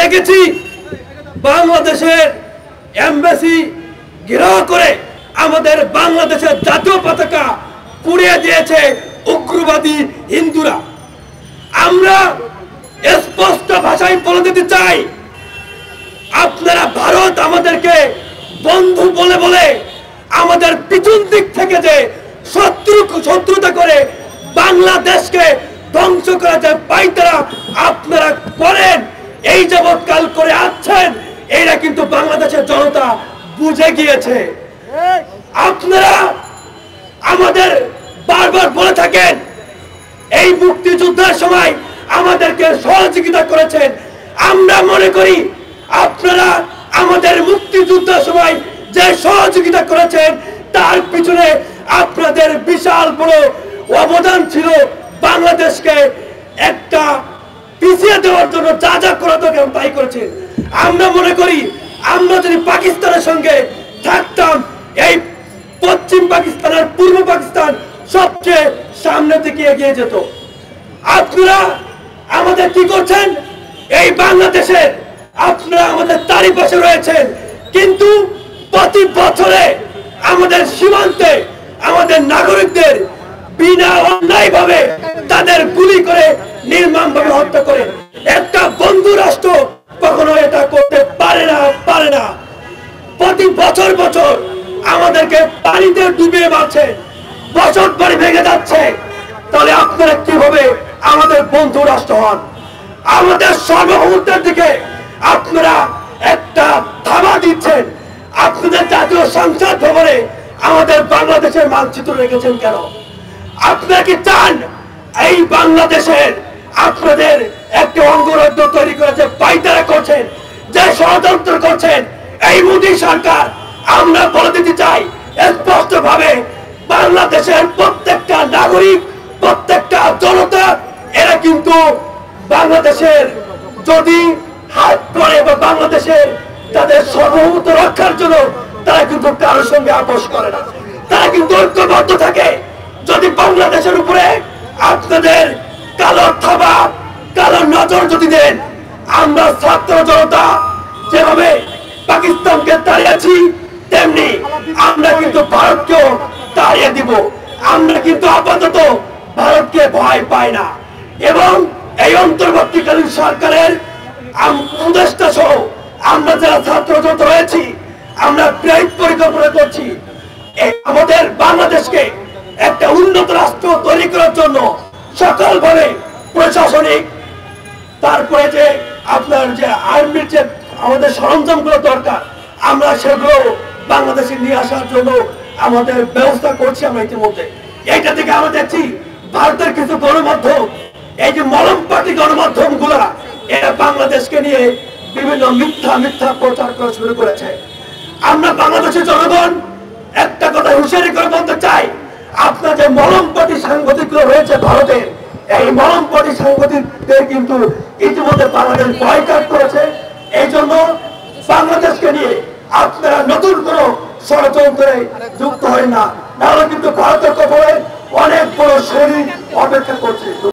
দেখেছি বাংলাদেশের এমবাসি ঘেরাও করে আমাদের বাংলাদেশের জাতীয় পতাকা পুড়িয়ে দিয়েছে উগ্রবাদী হিন্দুরা। আমরা স্পষ্ট ভাষায় বলে দিতে চাই, আপনারা ভারত আমাদেরকে বন্ধু বলে বলে আমাদের পিছন দিক থেকে যে শত্রুতা করে বাংলাদেশকে ধ্বংস করা যায় পাইতারা আপনারা করেন, এই যাবৎকাল করে আসছেন, এরা কিন্তু বাংলাদেশের জনতা বুঝে গিয়েছে। আপনারা আমাদের বারবার বলে থাকেন এই মুক্তিযুদ্ধের সময় আমাদেরকে সহযোগিতা করেছেন। আমরা মনে করি আপনারা আমাদের মুক্তিযুদ্ধের সময় যে সহযোগিতা করেছেন তার পিছনে আপনাদের বিশাল বড় অবদান ছিল। বাংলাদেশকে একটা পিছিয়ে দেওয়ার জন্য যা যা করা দরকার তাই করেছেন। আমরা মনে করি আমরা যদি পাকিস্তানের সঙ্গে থাকতাম, এই পশ্চিম পাকিস্তান আর পূর্ব পাকিস্তান সবচেয়ে সামনে দিকে এগিয়ে যেত। আপনারা আমাদের কি করছেন? এই বাংলাদেশের আপনারা আমাদের চারিপাশে রয়েছেন, কিন্তু প্রতি বছরে আমাদের সীমান্তে আমাদের নাগরিকদের বিনা অন্যায় ভাবে তাদের গুলি করে নির্মম ভাবে হত্যা করে। একটা বন্ধু রাষ্ট্র কখনো এটা করতে পারে না। প্রতি বছর আমাদেরকে পানিতে ডুবিয়ে মারছে, বছর বাড়ি ভেঙে যাচ্ছে। তাহলে আপনারা কিভাবে আমাদের বন্ধু রাষ্ট্র হন? আমাদের সার্বভৌমত্বের দিকে আপনারা একটা ধামা দিচ্ছেন। আপনাদের জাতীয় সংসদ ভবনে আমাদের বাংলাদেশের মানচিত্র রেখেছেন কেন? আপনারা কি চান এই বাংলাদেশের আপনাদের একটা অঙ্গরাজ্য তৈরি করেছে পাইতারা করছেন, যে ষড়যন্ত্র করছেন এই মোদী সরকার? আমরা বলে দিতে চাই স্পষ্ট ভাবে, বাংলাদেশের প্রত্যেকটা নাগরিক, প্রত্যেকটা জনতা এরা কিন্তু বাংলাদেশের যদি হাত করে বা বাংলাদেশের তাদের সার্বভৌমত্ব রক্ষার জন্য তারা কিন্তু কারোর সঙ্গে আপোষ করে না, তারা কিন্তু ঐক্যবদ্ধ থাকে। যদি বাংলাদেশের উপরে আপনাদের কালো থাবা, কালো নজর যদি দেন, আমরা ছাত্র জনতা যেভাবে পাকিস্তানকে তাড়িয়েছি তেমনি আমরা কিন্তু ভারতকেও তাড়িয়ে দিব। আমরা কিন্তু আপাতত ভারতকে ভয় পাই না, এবং এই অন্তর্বর্তীকালীন সরকারের উপদেষ্টা সহ আমরা যারা ছাত্র জনতা রয়েছি, আমরা ব্রাইট পরিকল্পনা করছি আমাদের বাংলাদেশকে একটা উন্নত রাষ্ট্র তৈরি করার জন্য সকলভাবে প্রশাসনিক, তারপরে যে আপনার যে আর্মির যে আমাদের সরঞ্জামগুলো দরকার, আমরা সেগুলো বাংলাদেশে নিয়ে আসার জন্য আমাদের ব্যবস্থা করছি। আমরা ইতিমধ্যে এইটা থেকে আমরা দেখছি ভারতের কিছু গণমাধ্যম, এই যে মলম পার্টি গণমাধ্যম গুলা, এরা বাংলাদেশকে নিয়ে বিভিন্ন মিথ্যা প্রচার করা শুরু করেছে। আমরা বাংলাদেশের জনগণ একটা কথা হুঁশিয়ারি করে বলতে চাই, আপনার যে মলম পার্টি সাংবাদিক রয়েছে ভারতের, এই মলম পার্টি সাংবাদিকদের কিন্তু ইতিমধ্যে বাংলাদেশ বয়কট করেছে। এই জন্য বাংলাদেশকে নিয়ে আপনারা নতুন কোন ষড়যন্ত্রে যুক্ত হয় না, নাহলে কিন্তু ভারতের কপালে অনেক বড় শরীর অপেক্ষা করছে।